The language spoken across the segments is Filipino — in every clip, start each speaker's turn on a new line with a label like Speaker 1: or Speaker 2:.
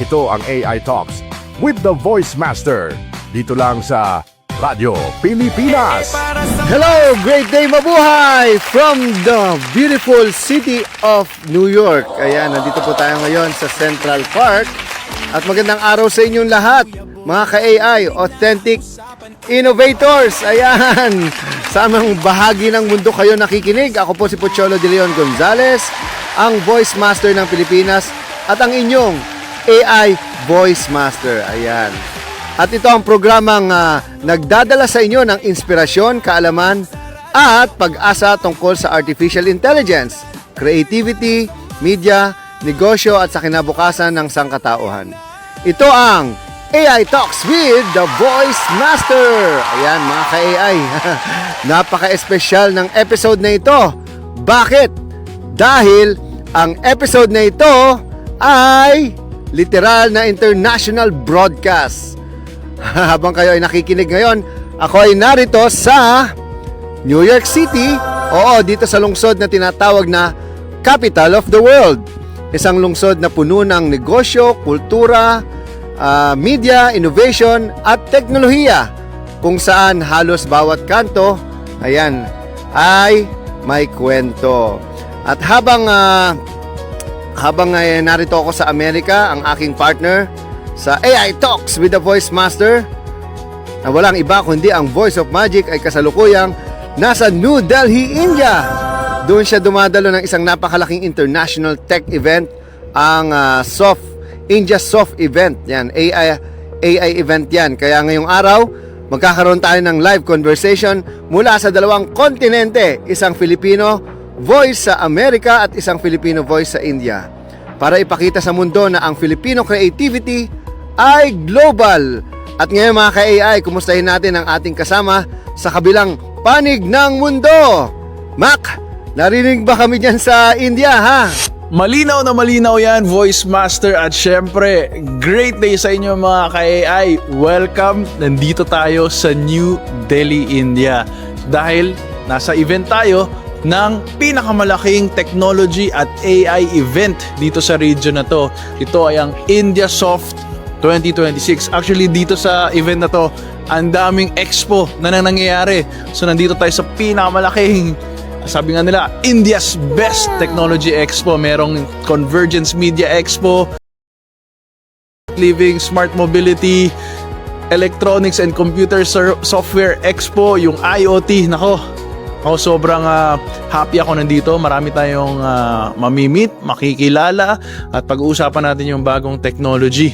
Speaker 1: Ito ang AI Talks with the Voice Master. Dito lang sa Radyo Pilipinas.
Speaker 2: Hello! Great day mabuhay! From the beautiful city of New York. Ayan, nandito po tayo ngayon sa Central Park. At magandang araw sa inyong lahat, mga ka-AI, authentic innovators. Ayan, sa amang bahagi ng mundo kayo nakikinig. Ako po si Pocholo De Leon Gonzalez, ang Voice Master ng Pilipinas at ang inyong AI Voice Master. Ayan. At ito ang programang nagdadala sa inyo ng inspirasyon, kaalaman at pag-asa tungkol sa artificial intelligence, creativity, media, negosyo at sa kinabukasan ng sangkatauhan. Ito ang AI Talks with the Voice Master. Ayan mga ka-AI, napaka-espesyal ng episode na ito. Bakit? Dahil ang episode na ito ay literal na international broadcast. Habang kayo ay nakikinig ngayon, ako ay narito sa New York City. Oo, dito sa lungsod na tinatawag na Capital of the World. Isang lungsod na puno ng negosyo, kultura, media, innovation at teknolohiya, kung saan halos bawat kanto, ayan, ay may kwento. At habang narito ako sa Amerika, ang aking partner sa AI Talks with the Voice Master, na walang iba kundi ang Voice of Magic, ay kasalukuyang nasa New Delhi, India. Doon siya dumadalo ng isang napakalaking international tech event, ang India Soft Event. Yan, AI event yan. Kaya ngayong araw, magkakaroon tayo ng live conversation mula sa dalawang kontinente, isang Filipino voice sa Amerika at isang Filipino voice sa India, para ipakita sa mundo na ang Filipino creativity ay global. At ngayon mga ka-AI, kumustahin natin ang ating kasama sa kabilang panig ng mundo. Mac, narinig ba kami dyan sa India, ha?
Speaker 3: Malinaw na malinaw yan, Voice Master. At syempre, great day sa inyo mga ka-AI. Welcome, nandito tayo sa New Delhi, India. Dahil nasa event tayo ng pinakamalaking technology at AI event dito sa region na to. Ito ay ang India Soft 2026. Actually, dito sa event na to, ang daming expo na nangyayari. So, nandito tayo sa pinakamalaking, sabi nga nila, India's Best Technology Expo. Merong Convergence Media Expo, Living, Smart Mobility, Electronics and Computer Software Expo, yung IoT. Nako, ako sobrang happy ako nandito. Marami tayong mamimit, makikilala at pag-uusapan natin yung bagong technology,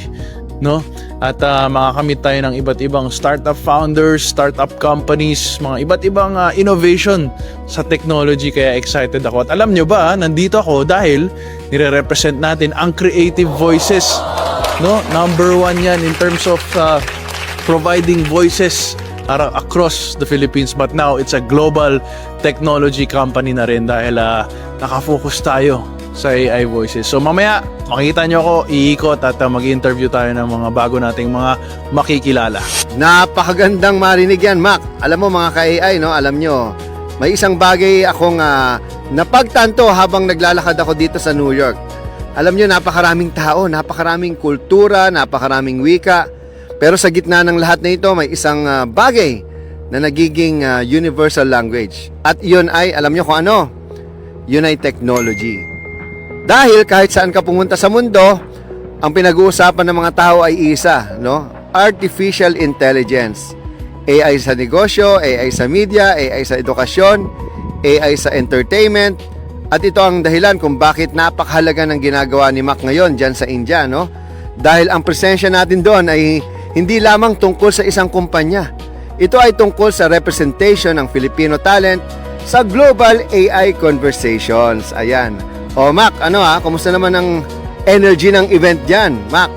Speaker 3: no? At makakamit tayo ng iba't ibang startup founders, startup companies, mga iba't ibang innovation sa technology. Kaya excited ako. At alam nyo ba, nandito ako dahil nire-represent natin ang creative voices, no? Number one yan in terms of providing voices across the Philippines, but now it's a global technology company na rin dahil nakafocus tayo sa AI voices. So mamaya makikita nyo ako iikot at mag-interview tayo ng mga bago nating mga makikilala.
Speaker 2: Napakagandang marinig yan, Mac. Alam mo mga ka-AI, no? Alam nyo, may isang bagay akong napagtanto habang naglalakad ako dito sa New York. Alam nyo, napakaraming tao, napakaraming kultura, napakaraming wika. Pero sa gitna ng lahat na ito, may isang bagay na nagiging universal language. At yun ay, alam nyo kung ano? Yun ay technology. Dahil kahit saan ka pumunta sa mundo, ang pinag-uusapan ng mga tao ay isa, no? Artificial intelligence. AI sa negosyo, AI sa media, AI sa edukasyon, AI sa entertainment. At ito ang dahilan kung bakit napakahalaga ng ginagawa ni Mac ngayon dyan sa India, no? Dahil ang presensya natin doon ay hindi lamang tungkol sa isang kumpanya. Ito ay tungkol sa representation ng Filipino talent sa global AI conversations. Ayan. O Mac, kumusta naman ang energy ng event dyan, Mac?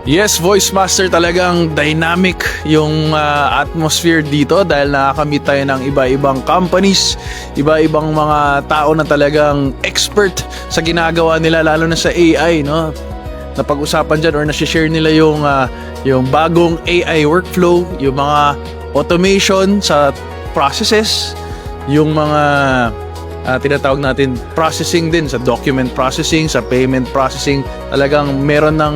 Speaker 3: Yes, Voice Master, talagang dynamic yung atmosphere dito dahil nakakamit tayo ng iba-ibang companies, iba-ibang mga tao na talagang expert sa ginagawa nila, lalo na sa AI, no? Napag-usapan dyan or na-share nila yung bagong AI workflow, yung mga automation sa processes, yung mga tinatawag natin processing din, sa document processing, sa payment processing. Talagang meron ng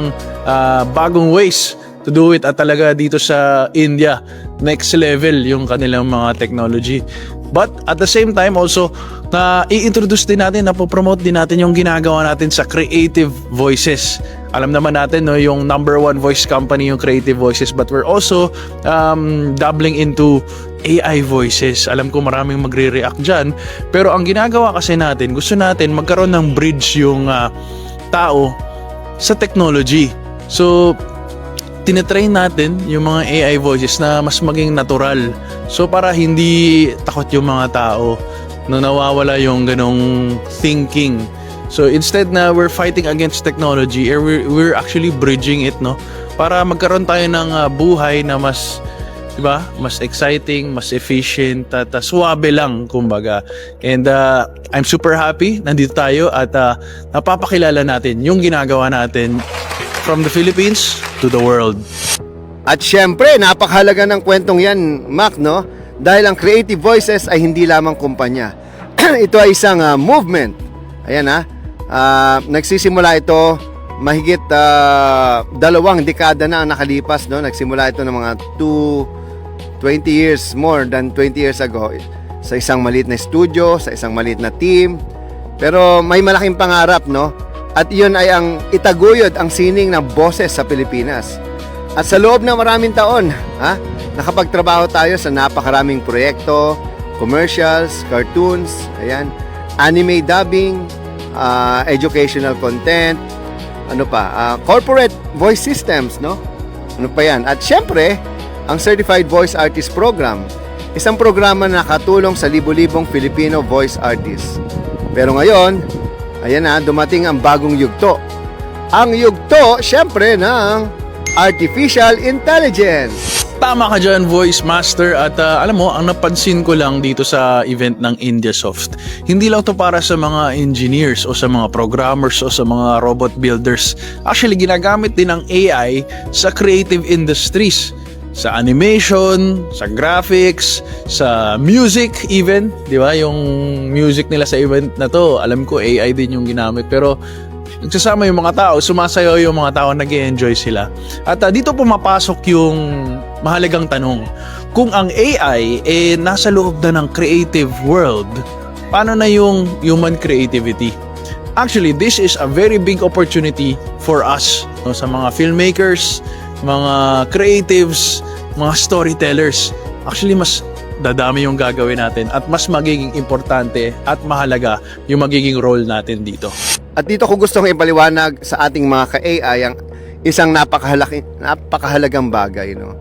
Speaker 3: bagong ways to do it, at talaga dito sa India, next level yung kanilang mga technology. But at the same time also, na i-introduce din natin, na po-promote din natin yung ginagawa natin sa Creative Voices. Alam naman natin, no, yung number one voice company yung Creative Voices, but we're also dabbling into AI voices. Alam ko maraming magre-react dyan, pero ang ginagawa kasi natin, gusto natin magkaroon ng bridge yung tao sa technology. So tinetrain natin yung mga AI voices na mas maging natural. So para hindi takot yung mga tao, na nawawala yung ganong thinking. So instead na we're fighting against technology, we're actually bridging it, no? Para magkaroon tayo ng buhay na mas, diba, mas exciting, mas efficient, at suwabe lang, kumbaga. And I'm super happy nandito tayo at napapakilala natin yung ginagawa natin from the Philippines to the world.
Speaker 2: At syempre, napakahalaga ng kwentong yan, Mac, no? Dahil ang Creative Voices ay hindi lamang kumpanya. Ito ay isang movement. Ayan nagsisimula ito mahigit 2 dekada na ang nakalipas, no? Nagsimula ito ng mga 20 years, more than 20 years ago, sa isang maliit na studio, sa isang maliit na team. Pero may malaking pangarap, no? At iyon ay ang itaguyod ang sining ng boses sa Pilipinas. At sa loob ng maraming taon, nakapagtrabaho tayo sa napakaraming proyekto, commercials, cartoons, anime dubbing, educational content, corporate voice systems, no? Ano pa yan? At syempre, ang Certified Voice Artist Program, isang programa na nakatulong sa libo-libong Filipino voice artists. Pero ngayon, dumating ang bagong yugto. Ang yugto, syempre, ng Artificial Intelligence.
Speaker 3: Tama ka dyan, Voice Master. At alam mo, ang napansin ko lang dito sa event ng Indiasoft, hindi lang to para sa mga engineers o sa mga programmers o sa mga robot builders. Actually, ginagamit din ng AI sa creative industries. Sa animation, sa graphics, sa music even, di ba? Yung music nila sa event na to, alam ko AI din yung ginamit. Pero nagsasama yung mga tao, sumasayaw yung mga tao, nag-e-enjoy sila. At dito pumapasok yung mahalagang tanong. Kung ang AI nasa loob na ng creative world, paano na yung human creativity? Actually, this is a very big opportunity for us, no, sa mga filmmakers, mga creatives, mga storytellers. Actually, mas dadami yung gagawin natin at mas magiging importante at mahalaga yung magiging role natin dito.
Speaker 2: At dito ko gustong ipaliwanag sa ating mga ka-AI ang isang napakahalagang bagay, no?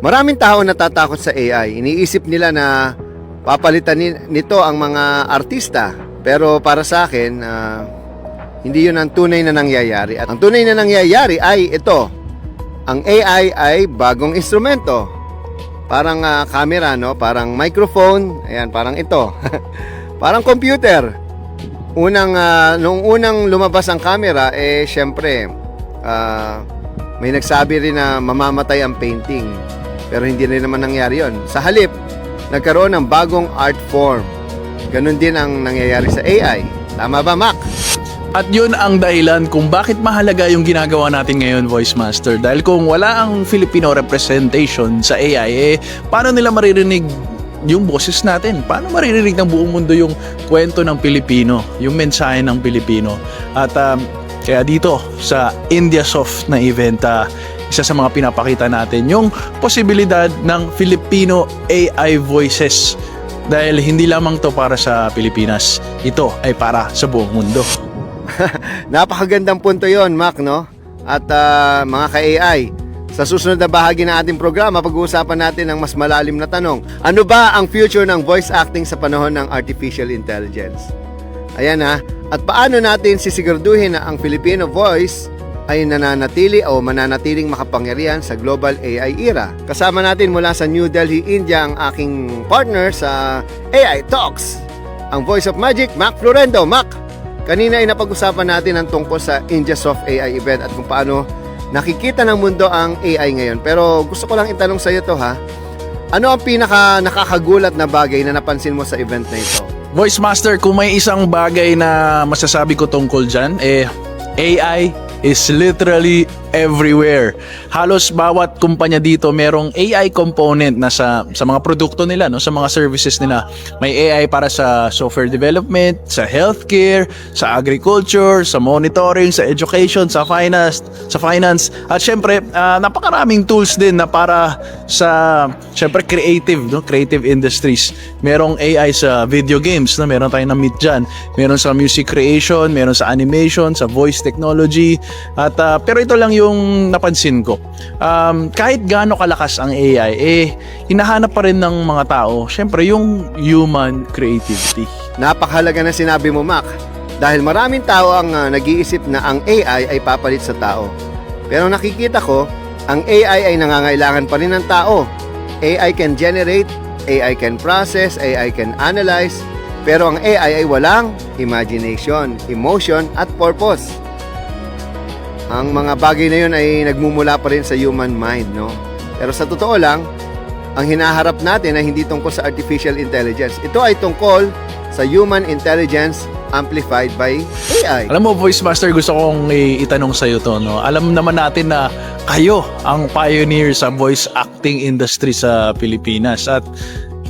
Speaker 2: Maraming tao natatakot sa AI. Iniisip nila na papalitan nito ang mga artista. Pero para sa akin, hindi yun ang tunay na nangyayari. At ang tunay na nangyayari ay ito. Ang AI ay bagong instrumento. Parang camera, no? Parang microphone. Ayan, parang ito. Parang computer. Nung unang lumabas ang camera, syempre, may nagsabi rin na mamamatay ang painting. Pero hindi rin naman nangyari yon. Sa halip, nagkaroon ng bagong art form. Ganon din ang nangyayari sa AI. Tama ba, Mac?
Speaker 3: At yun ang dahilan kung bakit mahalaga yung ginagawa natin ngayon, Voice Master. Dahil kung wala ang Filipino representation sa AI, paano nila maririnig yung boses natin? Paano maririnig ng buong mundo yung kwento ng Pilipino, yung mensahe ng Pilipino? At kaya dito sa Indiasoft na event, isa sa mga pinapakita natin yung posibilidad ng Filipino AI voices. Dahil hindi lamang to para sa Pilipinas, ito ay para sa buong mundo.
Speaker 2: Napakagandang punto yon, Mac, no? At mga ka-AI, sa susunod na bahagi ng ating programa, pag-uusapan natin ang mas malalim na tanong. Ano ba ang future ng voice acting sa panahon ng artificial intelligence? Ayan at paano natin sisiguraduhin na ang Filipino voice ay nananatili o mananatiling makapangyarihan sa global AI era? Kasama natin mula sa New Delhi, India, ang aking partner sa AI Talks, ang Voice of Magic, Mac Florendo. Mac, kanina ay napag-usapan natin ang tungkol sa Indiasoft AI event at kung paano nakikita ng mundo ang AI ngayon. Pero gusto ko lang itanong sa iyo to, Ano ang pinaka nakakagulat na bagay na napansin mo sa event na ito?
Speaker 3: Voice Master, kung may isang bagay na masasabi ko tungkol dyan, AI is literally everywhere. Halos bawat kumpanya dito merong AI component na sa mga produkto nila, no, sa mga services nila. May AI para sa software development, sa healthcare, sa agriculture, sa monitoring, sa education, sa finance. At syempre, napakaraming tools din na para sa syempre creative industries. Merong AI sa video games, no, meron tayong na-meet diyan. Meron sa music creation, meron sa animation, sa voice technology. At pero ito lang yung napansin ko. Kahit gaano kalakas ang AI, hinahanap pa rin ng mga tao, syempre yung human creativity.
Speaker 2: Napakahalaga na sinabi mo, Mac. Dahil maraming tao ang nag-iisip na ang AI ay papalit sa tao. Pero nakikita ko, ang AI ay nangangailangan pa rin ng tao. AI can generate, AI can process, AI can analyze, pero ang AI ay walang imagination, emotion, at purpose. Ang mga bagay na yun ay nagmumula pa rin sa human mind, no? Pero sa totoo lang, ang hinaharap natin ay hindi tungkol sa artificial intelligence. Ito ay tungkol sa human intelligence amplified by AI.
Speaker 3: Alam mo, Voice Master, gusto kong itanong sa'yo to, no? Alam naman natin na kayo ang pioneer sa voice acting industry sa Pilipinas. At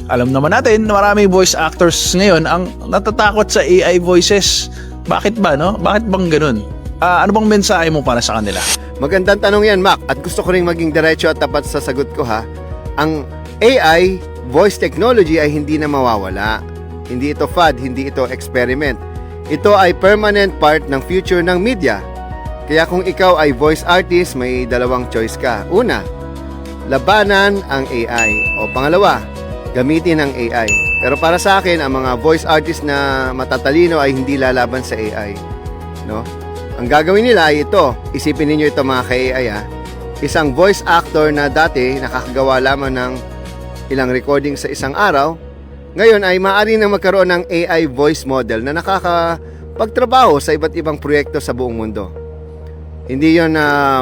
Speaker 3: alam naman natin na maraming voice actors ngayon ang natatakot sa AI voices. Bakit ba, no? Bakit bang ganun? Ano bang mensahe mo para sa kanila?
Speaker 2: Magandang tanong yan, Mac. At gusto ko rin maging diretso at tapat sa sagot ko, ha. Ang AI, voice technology, ay hindi na mawawala. Hindi ito fad, hindi ito experiment. Ito ay permanent part ng future ng media. Kaya kung ikaw ay voice artist, may dalawang choice ka. Una, labanan ang AI. O pangalawa, gamitin ang AI. Pero para sa akin, ang mga voice artist na matatalino ay hindi lalaban sa AI. No? Ang gagawin nila ay ito. Isipin ninyo ito, mga ka-AI, ha. Isang voice actor na dati nakakagawa lamang ng ilang recording sa isang araw, ngayon ay maaari na magkaroon ng AI voice model na nakakapagtrabaho sa iba't ibang proyekto sa buong mundo. Hindi yon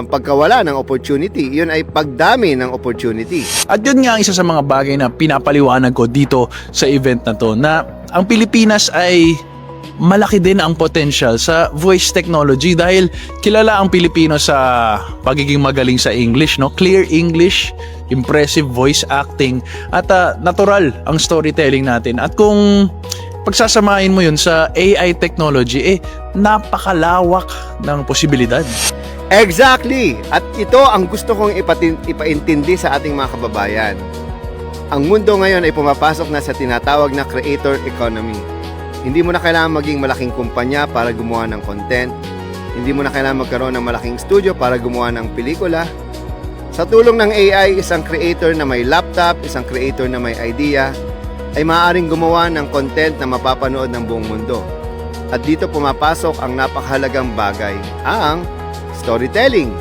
Speaker 2: pagkawala ng opportunity, yun ay pagdami ng opportunity.
Speaker 3: At yun nga ang isa sa mga bagay na pinapaliwanag ko dito sa event na to, na ang Pilipinas ay malaki din ang potential sa voice technology dahil kilala ang Pilipino sa pagiging magaling sa English, no? Clear English, impressive voice acting, at natural ang storytelling natin. At kung pagsasamahin mo yun sa AI technology, napakalawak ng posibilidad.
Speaker 2: Exactly! At ito ang gusto kong ipaintindi sa ating mga kababayan. Ang mundo ngayon ay pumapasok na sa tinatawag na creator economy. Hindi mo na kailangan maging malaking kumpanya para gumawa ng content. Hindi mo na kailangan magkaroon ng malaking studio para gumawa ng pelikula. Sa tulong ng AI, isang creator na may laptop, isang creator na may idea, ay maaaring gumawa ng content na mapapanood ng buong mundo. At dito pumapasok ang napakahalagang bagay, ang storytelling.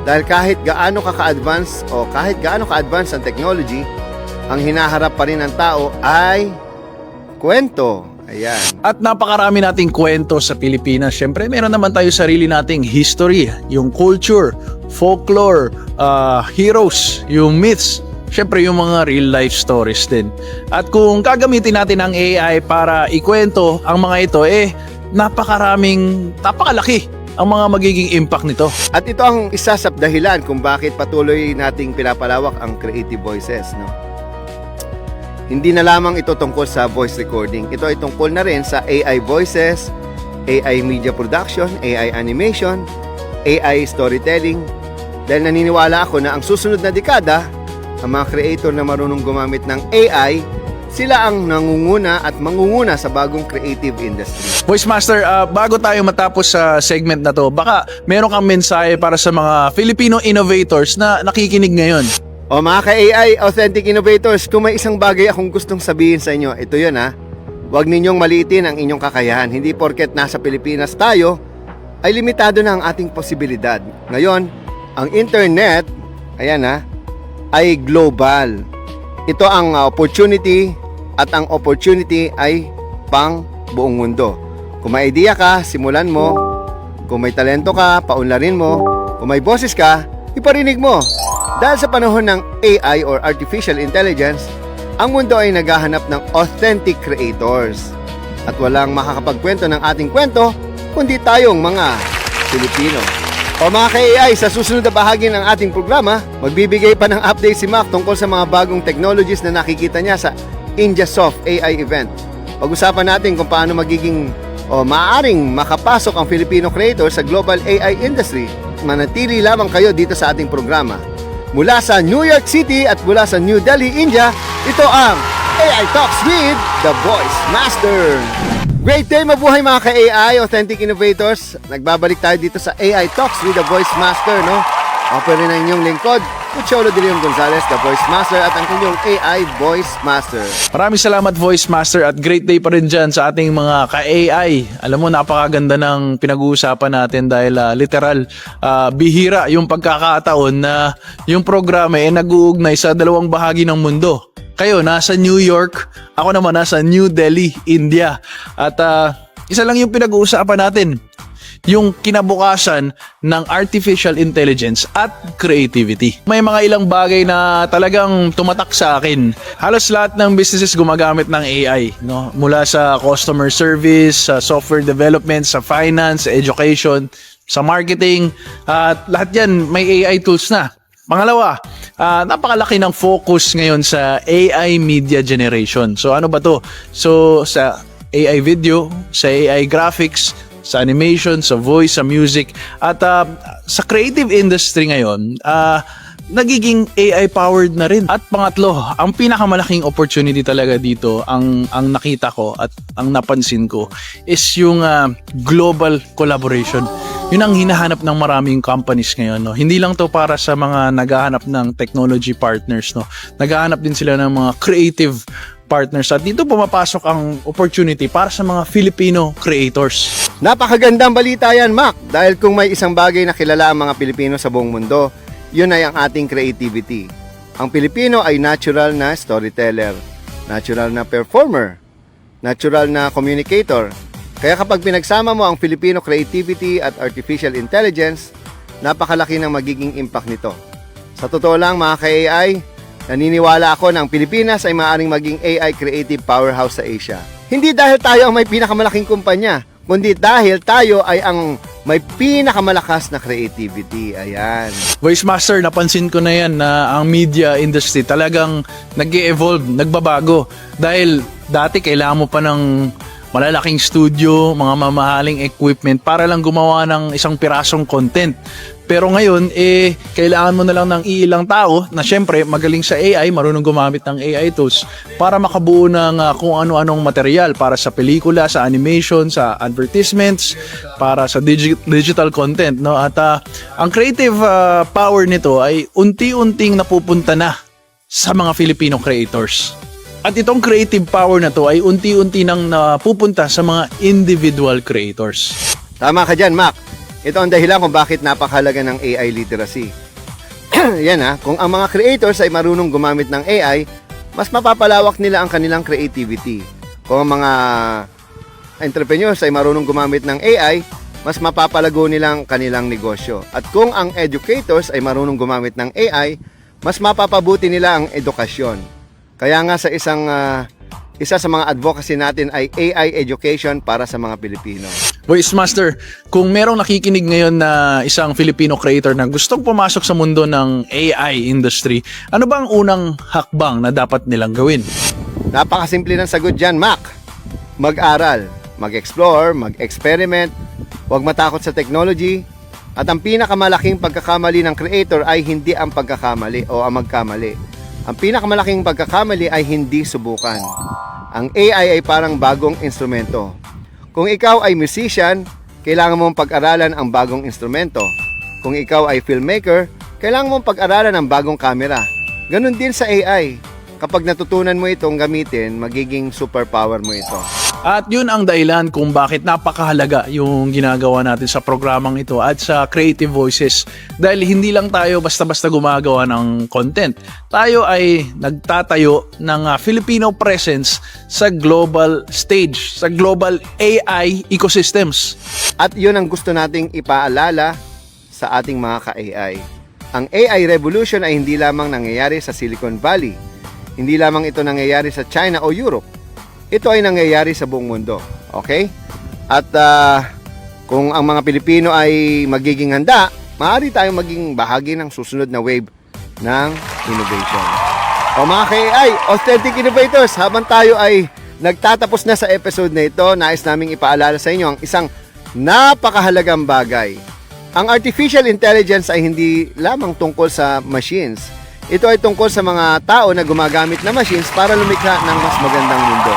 Speaker 2: Dahil kahit gaano ka-advance o kahit gaano ka-advance ang technology, ang hinaharap pa rin ng tao ay kwento. Ayan.
Speaker 3: At napakarami nating kwento sa Pilipinas. Siyempre, meron naman tayo sarili nating history, yung culture, folklore, heroes, yung myths. Siyempre, yung mga real life stories din. At kung gagamitin natin ang AI para ikwento ang mga ito, napakalaki ang mga magiging impact nito.
Speaker 2: At ito ang isa sa dahilan kung bakit patuloy nating pinapalawak ang creative voices, no? Hindi na lamang ito tungkol sa voice recording. Ito ay tungkol na rin sa AI voices, AI media production, AI animation, AI storytelling. Dahil naniniwala ako na ang susunod na dekada, ang mga creator na marunong gumamit ng AI, sila ang nangunguna at mangunguna sa bagong creative industry.
Speaker 3: Voice Master, bago tayo matapos sa segment na to, baka meron kang mensahe para sa mga Filipino innovators na nakikinig ngayon.
Speaker 2: O mga ka-AI, authentic innovators, kung may isang bagay akong gustong sabihin sa inyo, ito yun, ha. Huwag ninyong maliitin ang inyong kakayahan. Hindi porket nasa Pilipinas tayo, ay limitado na ang ating posibilidad. Ngayon, ang internet, ayan, ha, ay global. Ito ang opportunity, at ang opportunity ay pang buong mundo. Kung may idea ka, simulan mo. Kung may talento ka, paunlarin mo. Kung may boses ka, iparinig mo. Dahil sa panahon ng AI or Artificial Intelligence, ang mundo ay naghahanap ng authentic creators. At walang makakapagkwento ng ating kwento, kundi tayong mga Pilipino. O mga ka-AI, sa susunod na bahagi ng ating programa, magbibigay pa ng update si Mac tungkol sa mga bagong technologies na nakikita niya sa IndiaSoft AI event. Pag-usapan natin kung paano magiging o maaaring makapasok ang Filipino creator sa global AI industry. Manatili lamang kayo dito sa ating programa. Mula sa New York City at mula sa New Delhi, India, ito ang AI Talks with The Voice Master. Great day, mabuhay mga ka-AI, authentic innovators. Nagbabalik tayo dito sa AI Talks with The Voice Master, no? Ako rin ang inyong lingkod, Cholo de Leon Gonzalez, The Voice Master, at ang inyong AI Voice Master.
Speaker 3: Maraming salamat Voice Master at great day pa rin dyan sa ating mga ka-AI. Alam mo, napakaganda ng pinag-uusapan natin dahil literal, bihira yung pagkakataon na yung programa ay nag-uugnay sa dalawang bahagi ng mundo. Kayo nasa New York, ako naman nasa New Delhi, India. At isa lang yung pinag-uusapan natin, yung kinabukasan ng artificial intelligence at creativity. May mga ilang bagay na talagang tumatak sa akin. Halos lahat ng businesses gumagamit ng AI, no? Mula sa customer service, sa software development, sa finance, sa education, sa marketing, at lahat yan may AI tools na. Pangalawa, napakalaki ng focus ngayon sa AI media generation. So ano ba to? So sa AI video, sa AI graphics, sa animation, sa voice, sa music, at sa creative industry ngayon, nagiging AI powered na rin. At pangatlo, ang pinakamalaking opportunity talaga dito, ang nakita ko at ang napansin ko is yung global collaboration. Yun ang hinahanap ng maraming companies ngayon, no? Hindi lang to para sa mga naghahanap ng technology partners, no? Naghahanap din sila ng mga creative partners, at dito pumapasok ang opportunity para sa mga Filipino creators.
Speaker 2: Napakagandang balita yan, Mac, dahil kung may isang bagay na kilala ang mga Pilipino sa buong mundo, yun ay ang ating creativity. Ang Pilipino ay natural na storyteller, natural na performer, natural na communicator. Kaya kapag pinagsama mo ang Filipino creativity at artificial intelligence, napakalaki ng magiging impact nito. Sa totoo lang mga ka-AI, naniniwala ako na ang Pilipinas ay maaaring maging AI creative powerhouse sa Asia. Hindi dahil tayo ang may pinakamalaking kumpanya, kundi dahil tayo ay ang may pinakamalakas na creativity. Ayan.
Speaker 3: Voice Master, napansin ko na yan na ang media industry talagang nag-e-evolve, nagbabago. Dahil dati kailangan mo pa ng malalaking studio, mga mamahaling equipment para lang gumawa ng isang pirasong content. Pero ngayon, kailangan mo na lang ng iilang tao na syempre magaling sa AI, marunong gumamit ng AI tools para makabuo ng kung ano-anong material para sa pelikula, sa animation, sa advertisements, para sa digital content, no? At ang creative power nito ay unti-unting napupunta na sa mga Filipino creators. At itong creative power na to ay unti-unti nang napupunta sa mga individual creators.
Speaker 2: Tama ka dyan, Mac. Ito ang dahilan kung bakit napakahalaga ng AI literacy. Yan kung ang mga creators ay marunong gumamit ng AI, mas mapapalawak nila ang kanilang creativity. Kung ang mga entrepreneurs ay marunong gumamit ng AI, mas mapapalago nila ang kanilang negosyo. At kung ang educators ay marunong gumamit ng AI, mas mapapabuti nila ang edukasyon. Kaya nga sa isa sa mga advocacy natin ay AI education para sa mga Pilipino.
Speaker 3: Voice Master, kung merong nakikinig ngayon na isang Filipino creator na gustong pumasok sa mundo ng AI industry, ano ba ang unang hakbang na dapat nilang gawin?
Speaker 2: Napakasimple ng sagot dyan, Mac. Mag-aral, mag-explore, mag-experiment, huwag matakot sa technology, at ang pinakamalaking pagkakamali ng creator ay hindi ang pagkakamali o ang magkamali. Ang pinakamalaking pagkakamali ay hindi subukan. Ang AI ay parang bagong instrumento. Kung ikaw ay musician, kailangan mong pag-aralan ang bagong instrumento. Kung ikaw ay filmmaker, kailangan mong pag-aralan ang bagong camera. Ganon din sa AI. Kapag natutunan mo itong gamitin, magiging superpower mo ito.
Speaker 3: At yun ang dahilan kung bakit napakahalaga yung ginagawa natin sa programang ito at sa Creative Voices. Dahil hindi lang tayo basta-basta gumagawa ng content. Tayo ay nagtatayo ng Filipino presence sa global stage, sa global AI ecosystems.
Speaker 2: At yun ang gusto nating ipaalala sa ating mga ka-AI. Ang AI revolution ay hindi lamang nangyayari sa Silicon Valley. Hindi lamang ito nangyayari sa China o Europe. Ito ay nangyayari sa buong mundo. Okay? At kung ang mga Pilipino ay magiging handa, maaari tayong maging bahagi ng susunod na wave ng innovation. O mga ka-AI, Authentic Innovators, habang tayo ay nagtatapos na sa episode na ito, nais naming ipaalala sa inyo ang isang napakahalagang bagay. Ang artificial intelligence ay hindi lamang tungkol sa machines. Ito ay tungkol sa mga tao na gumagamit na machines para lumikha ng mas magandang mundo.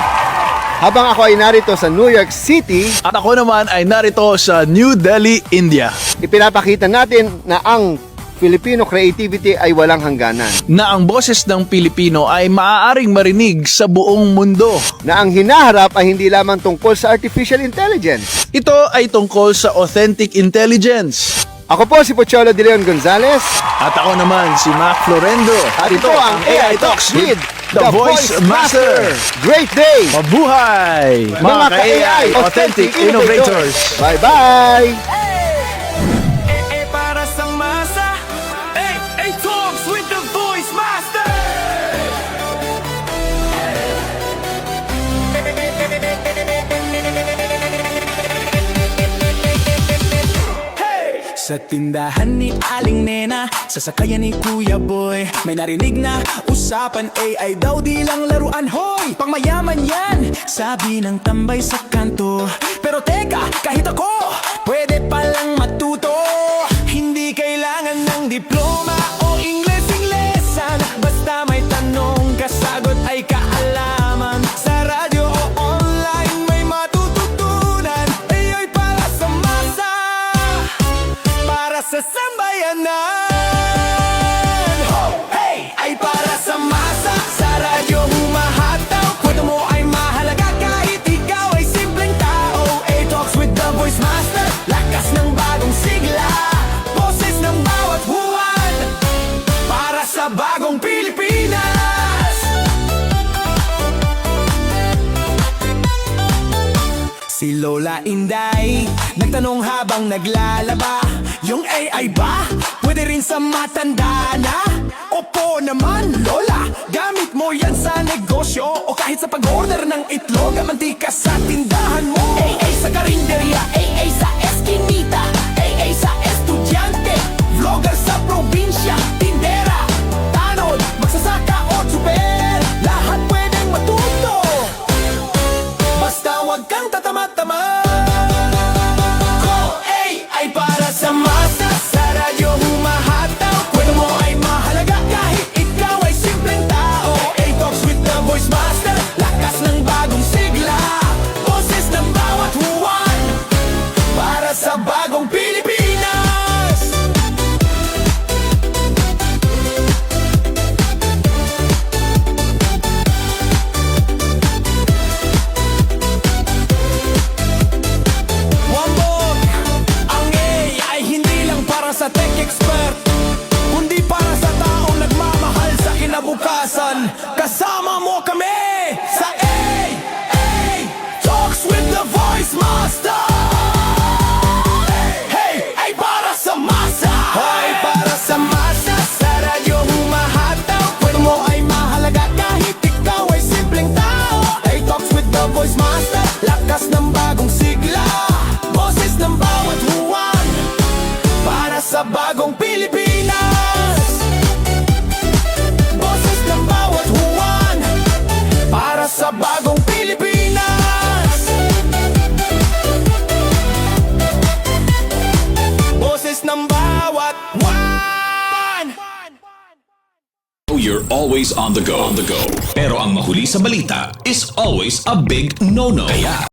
Speaker 2: Habang ako ay narito sa New York City,
Speaker 3: At ako naman ay narito sa New Delhi, India,
Speaker 2: ipinapakita natin na ang Filipino creativity ay walang hangganan.
Speaker 3: na ang boses ng Pilipino ay maaaring marinig sa buong mundo.
Speaker 2: Na ang hinaharap ay hindi lamang tungkol sa artificial intelligence.
Speaker 3: Ito ay tungkol sa authentic intelligence.
Speaker 2: Ako po si Pocholo De Leon Gonzalez.
Speaker 3: At ako naman si Mac Florendo.
Speaker 2: At ito ang AI Talks with
Speaker 3: The Voice Master.
Speaker 2: Great day!
Speaker 3: Mabuhay! Mga ka-AI Authentic Innovators!
Speaker 2: Bye-bye!
Speaker 4: Para sa masa. Hey, talks with the voice master. Sa tindahan ni Aling Nena, sa sakayan ni Kuya Boy, may narinig na usapan, AI daw di lang laruan, hoy! Pangmayaman yan, sabi ng tambay sa kanto. Pero teka, kahit ako, pwede palang matuto. Hindi kailangan ng diploma o Ingles-Inglesan, basta may tanong, kasagot ay kaalaman. Sa radyo o online, may matututunan. AI'y para sa masa, para sa sambayanan. Hey! Ay para sa masa, sa radyo humahataw. Kwento mo ay mahalaga kahit ikaw ay simpleng tao. A-Talks with the Voice Master, lakas ng bagong sigla, boses ng bawat buwan, para sa bagong Pilipinas. Si Lola Inday nagtanong habang naglalaba, yung AI ba pwede rin sa matanda na? Opo naman Lola, gamit mo yan sa negosyo o kahit sa pag-order ng itlog, mantika sa tindahan mo. AI sa karinderya, AI sa eskinita, AI sa estudyante, vlogger sa probinsya, tindera, tanod, magsasaka o tsuper, lahat pwedeng matuto, basta wag kang tatama-tama. Ay para sa masa, sa radyo humahataw. Kwento mo ay mahalaga kahit ikaw ay simpleng tao. A-Talks with the Voice Master, lakas ng bagong sigla, boses ng bawat huwan, para sa bagong Pilipinas. Wambog, ang AI hindi lang para sa tech expert, kundi para sa taong nagmamahal sa kinabukasan. Kasama mo kami sa Talks with the Voice Master. Hey, ay para sa masa, ay para sa masa, sa radyo humahataw. Kwento mo ay mahalaga kahit ikaw ay simpleng tao. Ay Talks with the Voice Master, lakas ng bagong sigla, boses ng bawat huwan, para sa bagong Pilipinas. Boses ng bawat huwan, para sa bagong Pilipinas. Boses ng bawat huwan.
Speaker 5: You're always on the go. Pero ang mahuli sa balita is always a big no-no. Kaya